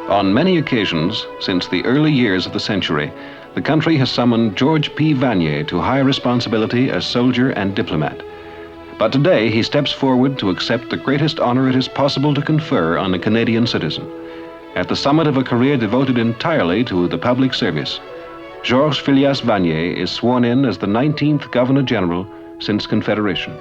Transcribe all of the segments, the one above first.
On many occasions, since the early years of the century, the country has summoned Georges P. Vanier to high responsibility as soldier and diplomat. But today he steps forward to accept the greatest honor it is possible to confer on a Canadian citizen. At the summit of a career devoted entirely to the public service, Georges Phileas Vanier is sworn in as the 19th Governor General since Confederation.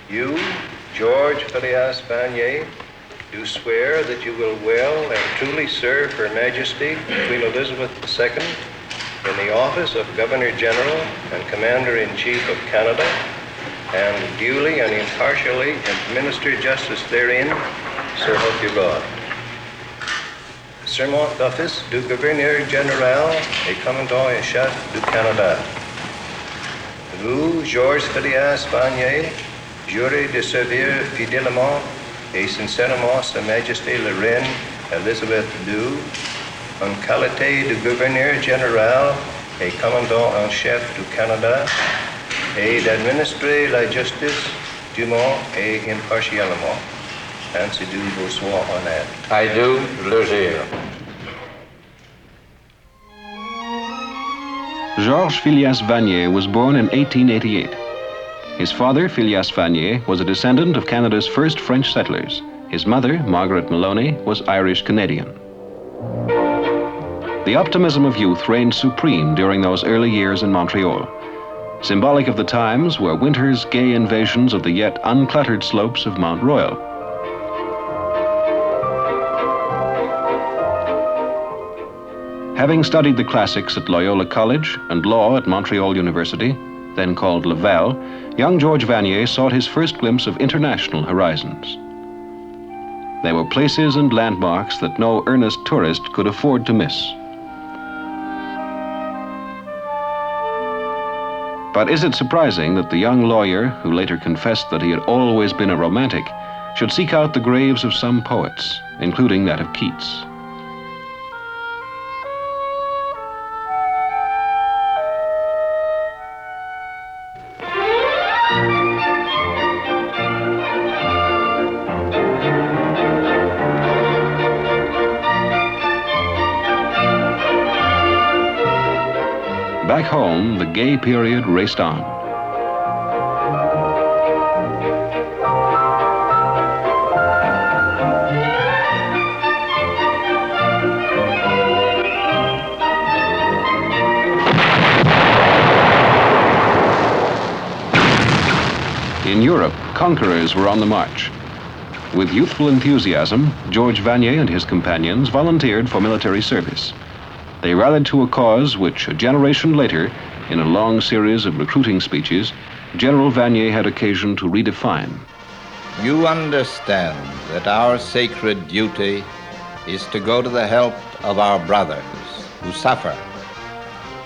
You, Georges Phileas Vanier, do swear that you will well and truly serve Her Majesty Queen Elizabeth II in the office of Governor General and Commander-in-Chief of Canada, and duly and impartially administer justice therein, so help you God. Serment d'office du Gouverneur General et Commandant en Chef du Canada. Vous, Georges Phileas Vanier, jurez de servir fidèlement et sincèrement Sa Majesté la Reine Elizabeth II, en qualité de gouverneur général et commandant en chef du Canada, et d'administrer la justice dûment et impartialement, ainsi do vos soins honnêtes. I do le jure. Georges Phileas Vanier was born in 1888. His father, Phileas Vanier, was a descendant of Canada's first French settlers. His mother, Margaret Maloney, was Irish-Canadian. The optimism of youth reigned supreme during those early years in Montreal. Symbolic of the times were winter's gay invasions of the yet uncluttered slopes of Mount Royal. Having studied the classics at Loyola College and law at Montreal University, then called Laval, young Georges Vanier sought his first glimpse of international horizons. There were places and landmarks that no earnest tourist could afford to miss. But is it surprising that the young lawyer, who later confessed that he had always been a romantic, should seek out the graves of some poets, including that of Keats? Back home, the gay period raced on. In Europe, conquerors were on the march. With youthful enthusiasm, Georges Vanier and his companions volunteered for military service. They rallied to a cause which, a generation later, in a long series of recruiting speeches, General Vanier had occasion to redefine. You understand that our sacred duty is to go to the help of our brothers who suffer,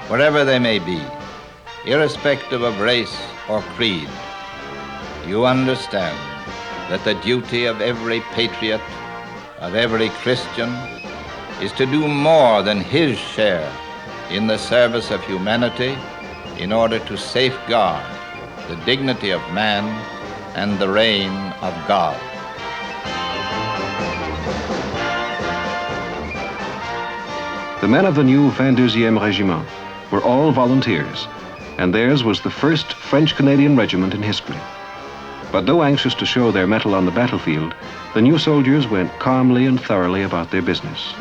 wherever they may be, irrespective of race or creed. You understand that the duty of every patriot, of every Christian, is to do more than his share in the service of humanity in order to safeguard the dignity of man and the reign of God. The men of the new 22e Regiment were all volunteers, and theirs was the first French-Canadian regiment in history. But though anxious to show their mettle on the battlefield, the new soldiers went calmly and thoroughly about their business.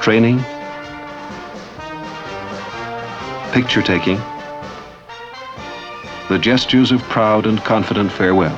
Training, picture-taking, the gestures of proud and confident farewell.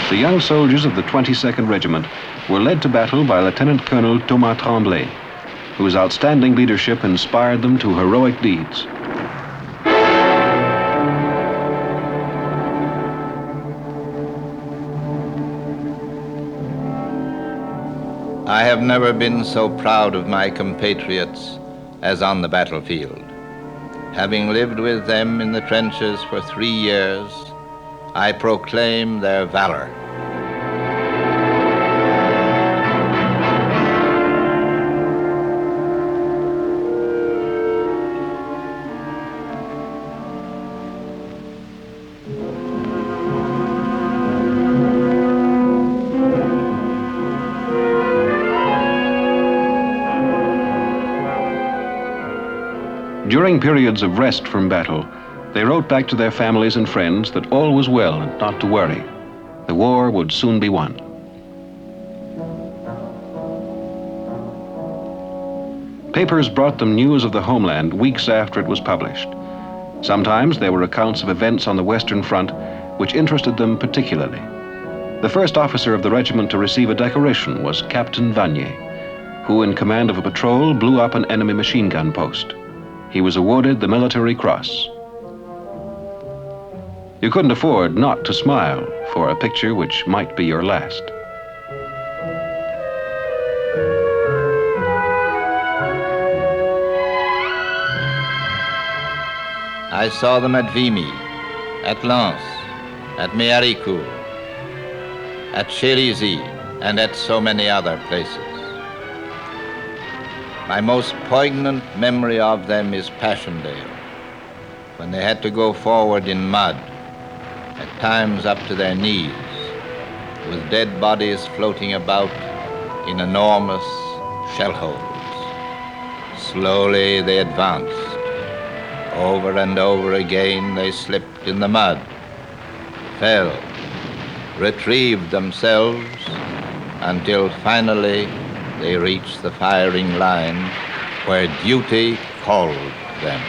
The young soldiers of the 22nd Regiment were led to battle by Lieutenant Colonel Thomas Tremblay, whose outstanding leadership inspired them to heroic deeds. I have never been so proud of my compatriots as on the battlefield. Having lived with them in the trenches for 3 years, I proclaim their valor. During periods of rest from battle, they wrote back to their families and friends that all was well and not to worry. The war would soon be won. Papers brought them news of the homeland weeks after it was published. Sometimes there were accounts of events on the Western Front which interested them particularly. The first officer of the regiment to receive a decoration was Captain Vanier, who in command of a patrol blew up an enemy machine gun post. He was awarded the Military Cross. You couldn't afford not to smile for a picture which might be your last. I saw them at Vimy, at Lens, at Méharicourt, at Chérisy, and at so many other places. My most poignant memory of them is Passchendaele, when they had to go forward in mud, at times up to their knees, with dead bodies floating about in enormous shell holes. Slowly they advanced. Over and over again they slipped in the mud, fell, retrieved themselves, until finally they reached the firing line where duty called them.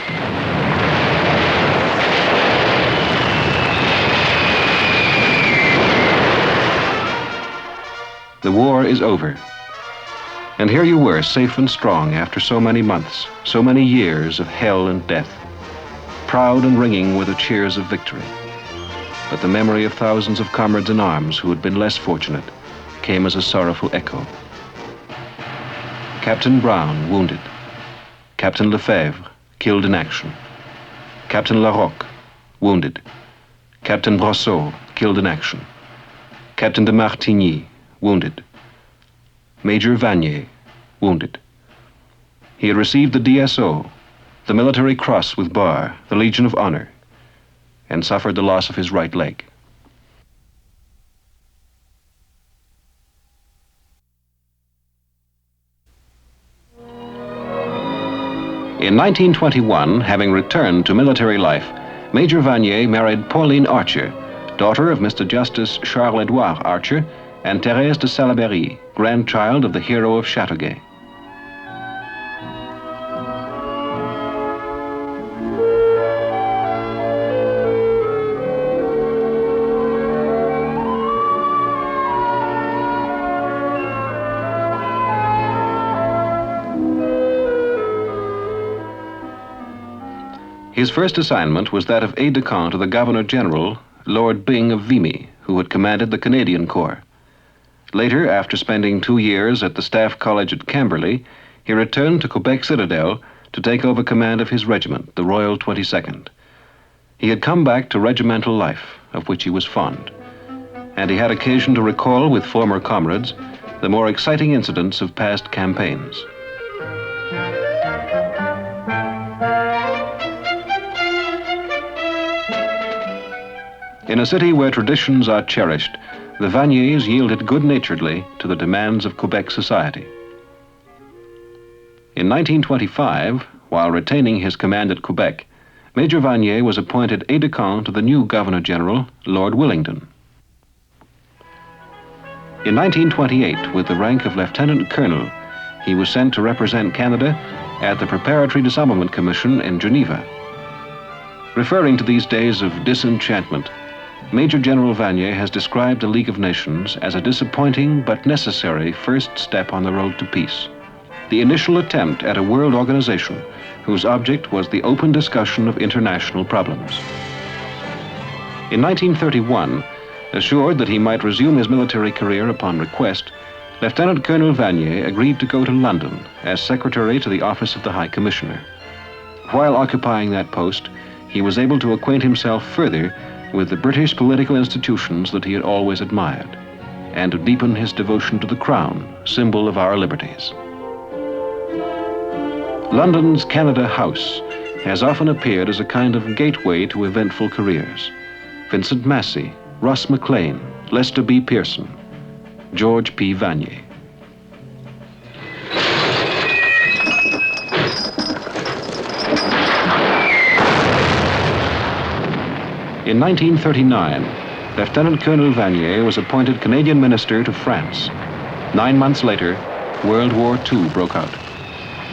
The war is over. And here you were, safe and strong after so many months, so many years of hell and death. Proud and ringing were the cheers of victory. But the memory of thousands of comrades in arms who had been less fortunate came as a sorrowful echo. Captain Brown, wounded. Captain Lefebvre, killed in action. Captain Larocque, wounded. Captain Brosseau, killed in action. Captain de Martigny, wounded. Major Vanier, wounded. He had received the DSO, the Military Cross with Bar, the Legion of Honor, and suffered the loss of his right leg. In 1921, having returned to military life, Major Vanier married Pauline Archer, daughter of Mr. Justice Charles-Édouard Archer and Thérèse de Salaberry, grandchild of the hero of Chateauguay. His first assignment was that of aide-de-camp to the Governor General, Lord Byng of Vimy, who had commanded the Canadian Corps. Later, after spending 2 years at the Staff College at Camberley, he returned to Quebec Citadel to take over command of his regiment, the Royal 22nd. He had come back to regimental life, of which he was fond, and he had occasion to recall with former comrades the more exciting incidents of past campaigns. In a city where traditions are cherished, the Vaniers yielded good-naturedly to the demands of Quebec society. In 1925, while retaining his command at Quebec, Major Vanier was appointed aide-de-camp to the new Governor General, Lord Wellington. In 1928, with the rank of Lieutenant Colonel, he was sent to represent Canada at the Preparatory Disarmament Commission in Geneva. Referring to these days of disenchantment, Major General Vanier has described the League of Nations as a disappointing but necessary first step on the road to peace. The initial attempt at a world organization whose object was the open discussion of international problems. In 1931, assured that he might resume his military career upon request, Lieutenant Colonel Vanier agreed to go to London as secretary to the Office of the High Commissioner. While occupying that post, he was able to acquaint himself further with the British political institutions that he had always admired, and to deepen his devotion to the Crown, symbol of our liberties. London's Canada House has often appeared as a kind of gateway to eventful careers. Vincent Massey, Russ McLean, Lester B. Pearson, George P. Vanier. In 1939, Lieutenant Colonel Vanier was appointed Canadian Minister to France. 9 months later, World War II broke out.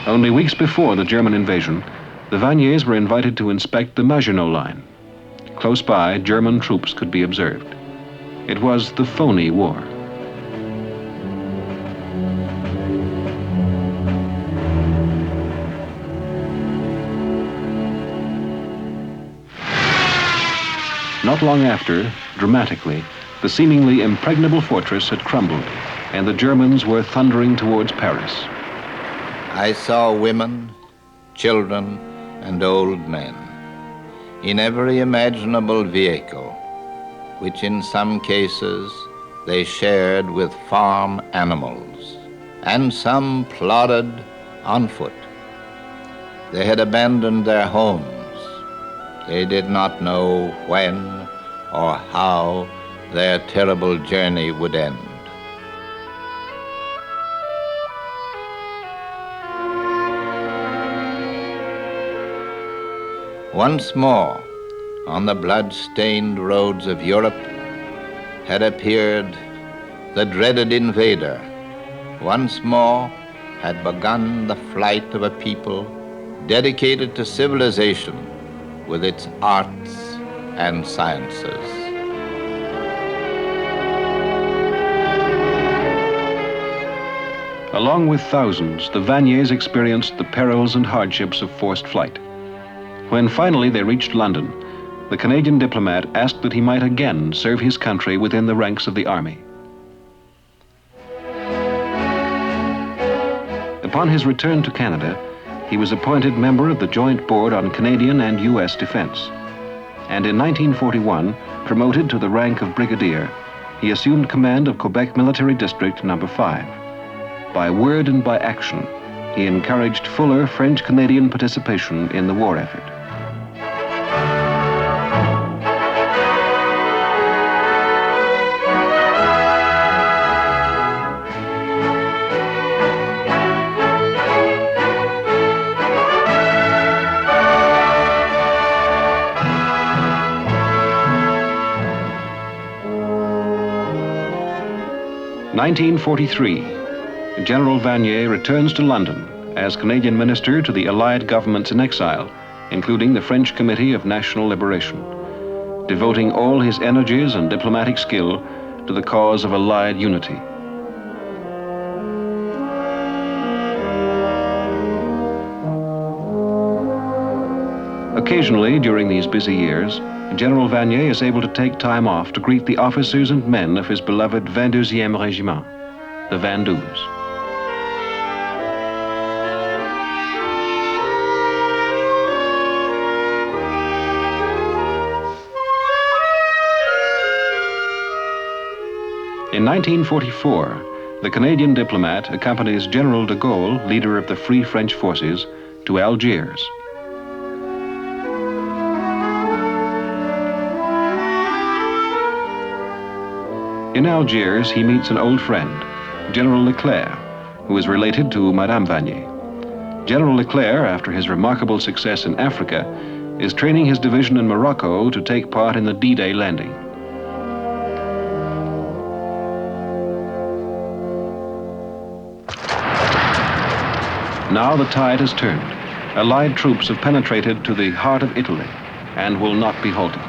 Only weeks before the German invasion, the Vaniers were invited to inspect the Maginot Line. Close by, German troops could be observed. It was the phony war. Not long after, dramatically, the seemingly impregnable fortress had crumbled, and the Germans were thundering towards Paris. I saw women, children, and old men in every imaginable vehicle, which in some cases they shared with farm animals, and some plodded on foot. They had abandoned their homes. They did not know when or how their terrible journey would end. Once more, on the blood-stained roads of Europe had appeared the dreaded invader. Once more had begun the flight of a people dedicated to civilization with its arts and sciences. Along with thousands, the Vaniers experienced the perils and hardships of forced flight. When finally they reached London, the Canadian diplomat asked that he might again serve his country within the ranks of the army. Upon his return to Canada, he was appointed member of the Joint Board on Canadian and U.S. Defense. And in 1941, promoted to the rank of brigadier, he assumed command of Quebec Military District No. 5. By word and by action, he encouraged fuller French-Canadian participation in the war effort. In 1943, General Vanier returns to London as Canadian Minister to the Allied governments in exile, including the French Committee of National Liberation, devoting all his energies and diplomatic skill to the cause of Allied unity. Occasionally, during these busy years, General Vanier is able to take time off to greet the officers and men of his beloved 22e Regiment, the Vendoux. In 1944, the Canadian diplomat accompanies General de Gaulle, leader of the Free French forces, to Algiers. In Algiers, he meets an old friend, General Leclerc, who is related to Madame Vanier. General Leclerc, after his remarkable success in Africa, is training his division in Morocco to take part in the D-Day landing. Now the tide has turned. Allied troops have penetrated to the heart of Italy and will not be halted.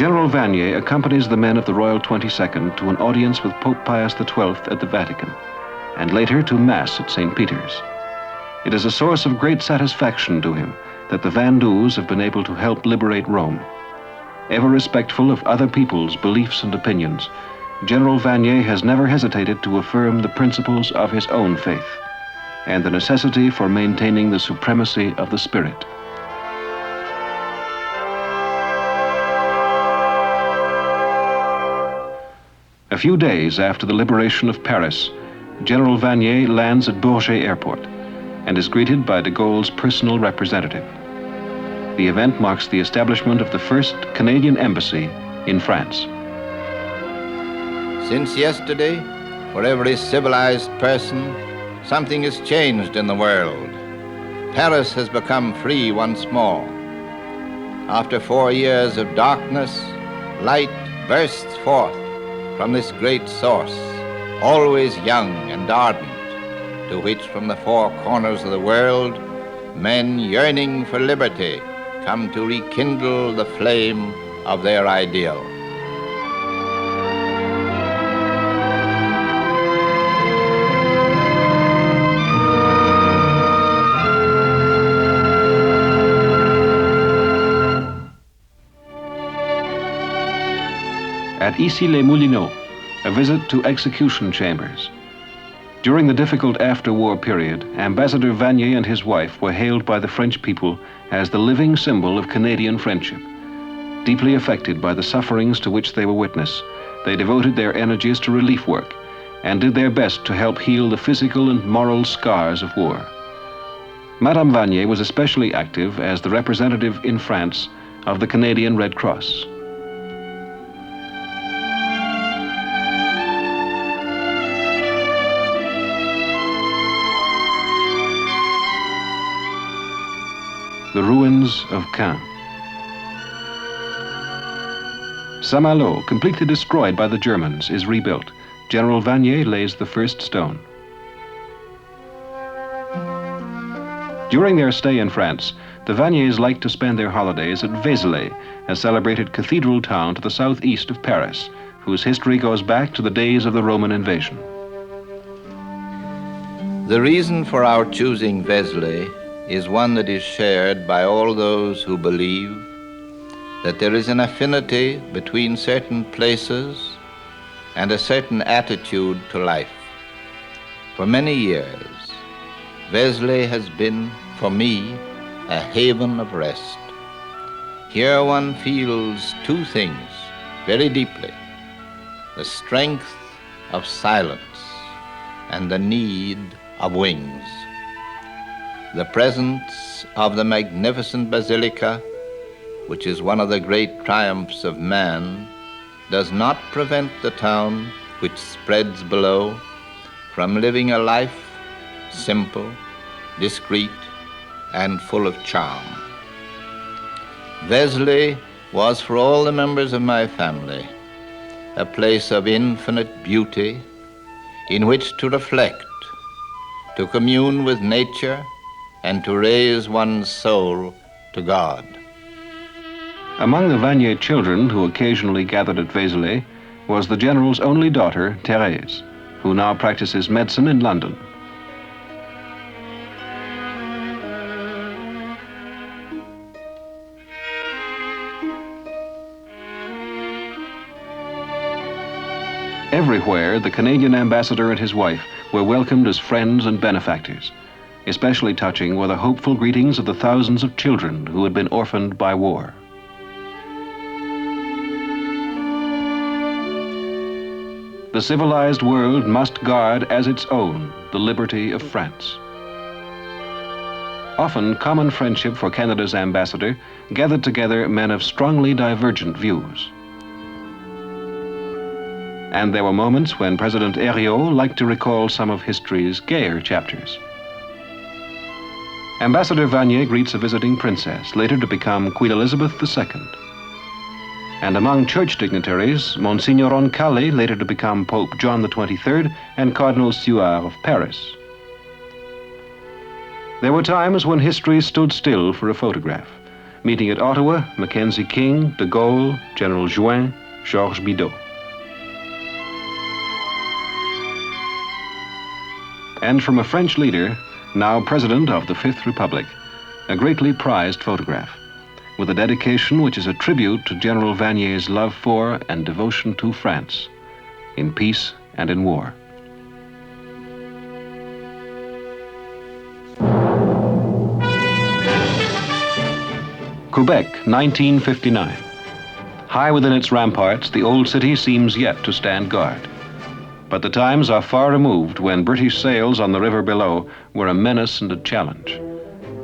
General Vanier accompanies the men of the Royal 22nd to an audience with Pope Pius XII at the Vatican, and later to Mass at St. Peter's. It is a source of great satisfaction to him that the Vandus have been able to help liberate Rome. Ever respectful of other people's beliefs and opinions, General Vanier has never hesitated to affirm the principles of his own faith and the necessity for maintaining the supremacy of the Spirit. A few days after the liberation of Paris, General Vanier lands at Bourget Airport and is greeted by de Gaulle's personal representative. The event marks the establishment of the first Canadian embassy in France. Since yesterday, for every civilized person, something has changed in the world. Paris has become free once more. After 4 years of darkness, light bursts forth from this great source, always young and ardent, to which from the 4 corners of the world, men yearning for liberty come to rekindle the flame of their ideal. At Issy-les-Moulineaux, a visit to execution chambers. During the difficult after-war period, Ambassador Vanier and his wife were hailed by the French people as the living symbol of Canadian friendship. Deeply affected by the sufferings to which they were witness, they devoted their energies to relief work and did their best to help heal the physical and moral scars of war. Madame Vanier was especially active as the representative in France of the Canadian Red Cross. The ruins of Caen. Saint-Malo, completely destroyed by the Germans, is rebuilt. General Vanier lays the first stone. During their stay in France, the Vaniers liked to spend their holidays at Vézelay, a celebrated cathedral town to the southeast of Paris, whose history goes back to the days of the Roman invasion. The reason for our choosing Vézelay is one that is shared by all those who believe that there is an affinity between certain places and a certain attitude to life. For many years, Vézelay has been, for me, a haven of rest. Here one feels 2 things very deeply: the strength of silence and the need of wings. The presence of the magnificent basilica, which is one of the great triumphs of man, does not prevent the town which spreads below from living a life simple, discreet, and full of charm. Vézelay was for all the members of my family a place of infinite beauty in which to reflect, to commune with nature, and to raise one's soul to God. Among the Vanier children who occasionally gathered at Vézelay was the general's only daughter, Thérèse, who now practices medicine in London. Everywhere, the Canadian ambassador and his wife were welcomed as friends and benefactors. Especially touching were the hopeful greetings of the thousands of children who had been orphaned by war. The civilized world must guard as its own the liberty of France. Often, common friendship for Canada's ambassador gathered together men of strongly divergent views. And there were moments when President Herriot liked to recall some of history's gayer chapters. Ambassador Vanier greets a visiting princess, later to become Queen Elizabeth II. And among church dignitaries, Monsignor Roncalli, later to become Pope John XXIII, and Cardinal Suard of Paris. There were times when history stood still for a photograph, Meeting at Ottawa, Mackenzie King, de Gaulle, General Juin, Georges Bidault. And from a French leader, now President of the Fifth Republic, a greatly prized photograph, with a dedication which is a tribute to General Vanier's love for and devotion to France, in peace and in war. Quebec, 1959. High within its ramparts, the old city seems yet to stand guard. But the times are far removed when British sails on the river below were a menace and a challenge.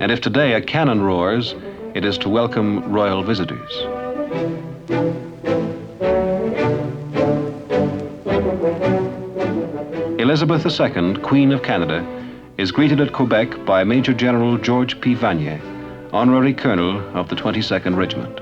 And if today a cannon roars, it is to welcome royal visitors. Elizabeth II, Queen of Canada, is greeted at Quebec by Major General Georges P. Vanier, Honorary Colonel of the 22nd Regiment.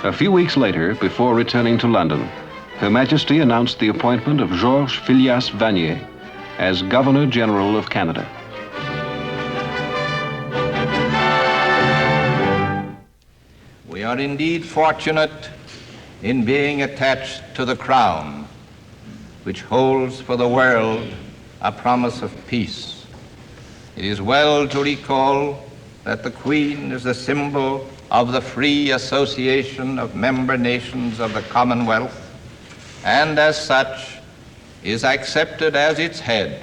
A few weeks later, before returning to London, Her Majesty announced the appointment of Georges Phileas Vanier as Governor General of Canada. We are indeed fortunate in being attached to the crown, which holds for the world a promise of peace. It is well to recall that the Queen is the symbol of the free association of member nations of the Commonwealth, and as such is accepted as its head.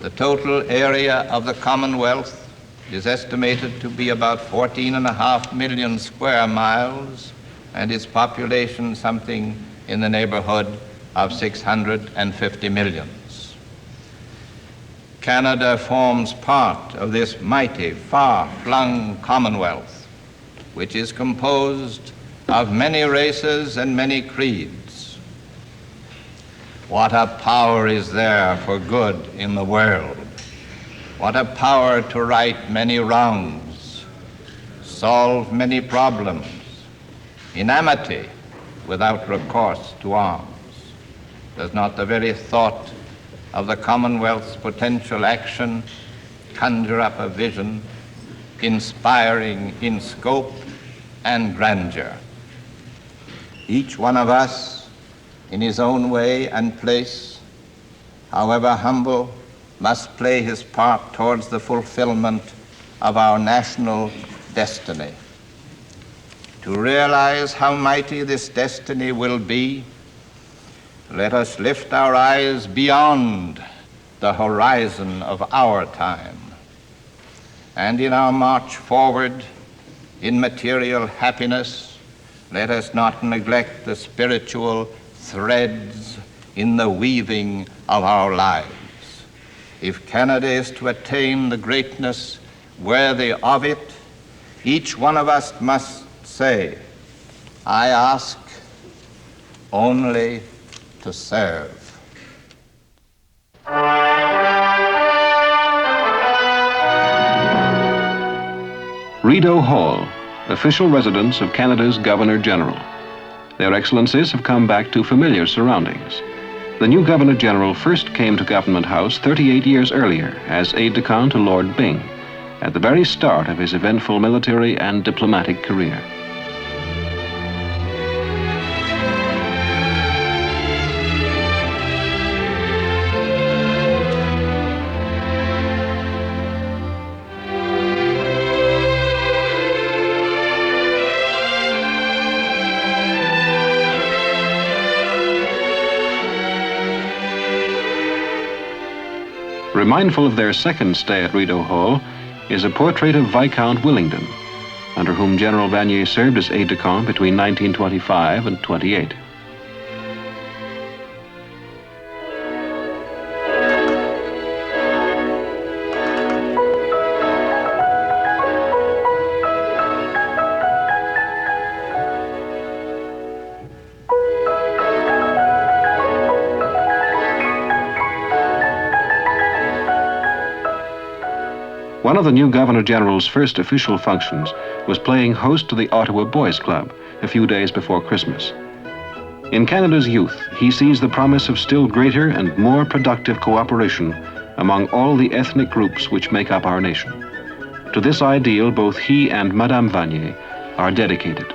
The total area of the Commonwealth is estimated to be about 14.5 million square miles, and its population something in the neighborhood of 650 million. Canada forms part of this mighty, far-flung Commonwealth, which is composed of many races and many creeds. What a power is there for good in the world. What a power to right many wrongs, solve many problems, in amity without recourse to arms. Does not the very thought of the Commonwealth's potential action conjure up a vision inspiring in scope and grandeur? Each one of us, in his own way and place, however humble, must play his part towards the fulfillment of our national destiny. To realize how mighty this destiny will be, let us lift our eyes beyond the horizon of our time. And in our march forward in material happiness, let us not neglect the spiritual threads in the weaving of our lives. If Canada is to attain the greatness worthy of it, each one of us must say, I ask only to serve. Rideau Hall, official residence of Canada's Governor General. Their Excellencies have come back to familiar surroundings. The new Governor General first came to Government House 38 years earlier as aide-de-camp to Lord Byng, at the very start of his eventful military and diplomatic career. Remindful of their second stay at Rideau Hall is a portrait of Viscount Willingdon, under whom General Vanier served as aide-de-camp between 1925 and 28. One of the new Governor General's first official functions was playing host to the Ottawa Boys Club a few days before Christmas. In Canada's youth, he sees the promise of still greater and more productive cooperation among all the ethnic groups which make up our nation. To this ideal, both he and Madame Vanier are dedicated.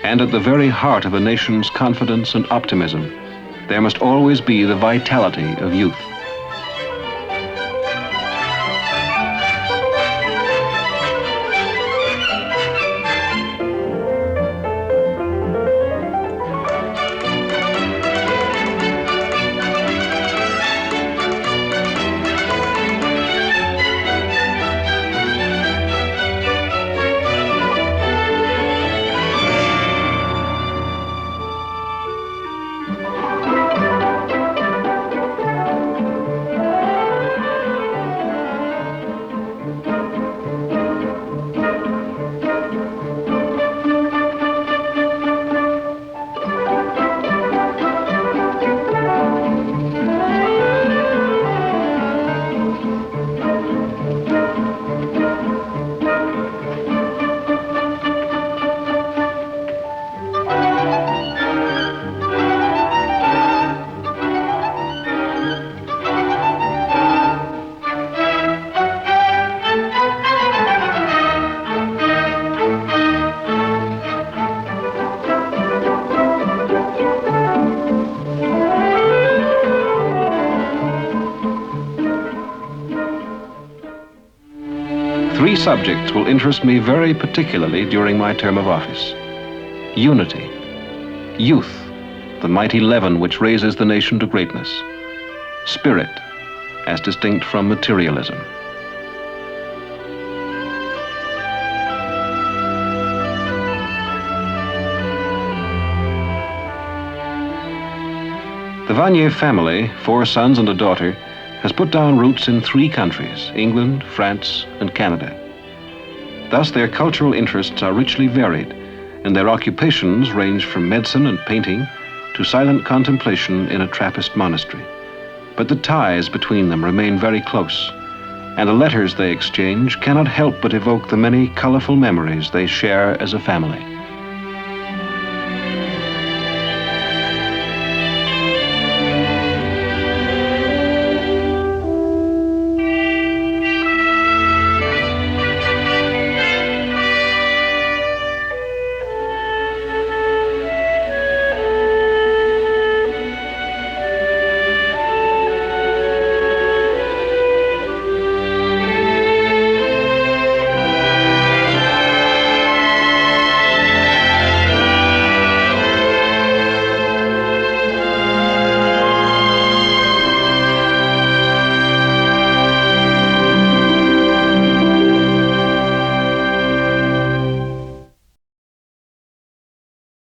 And at the very heart of a nation's confidence and optimism, there must always be the vitality of youth. Three subjects will interest me very particularly during my term of office. Unity, youth, the mighty leaven which raises the nation to greatness, spirit, as distinct from materialism. The Vanier family, 4 sons and a daughter, has put down roots in 3 countries, England, France, and Canada. Thus their cultural interests are richly varied, and their occupations range from medicine and painting to silent contemplation in a Trappist monastery. But the ties between them remain very close, and the letters they exchange cannot help but evoke the many colorful memories they share as a family.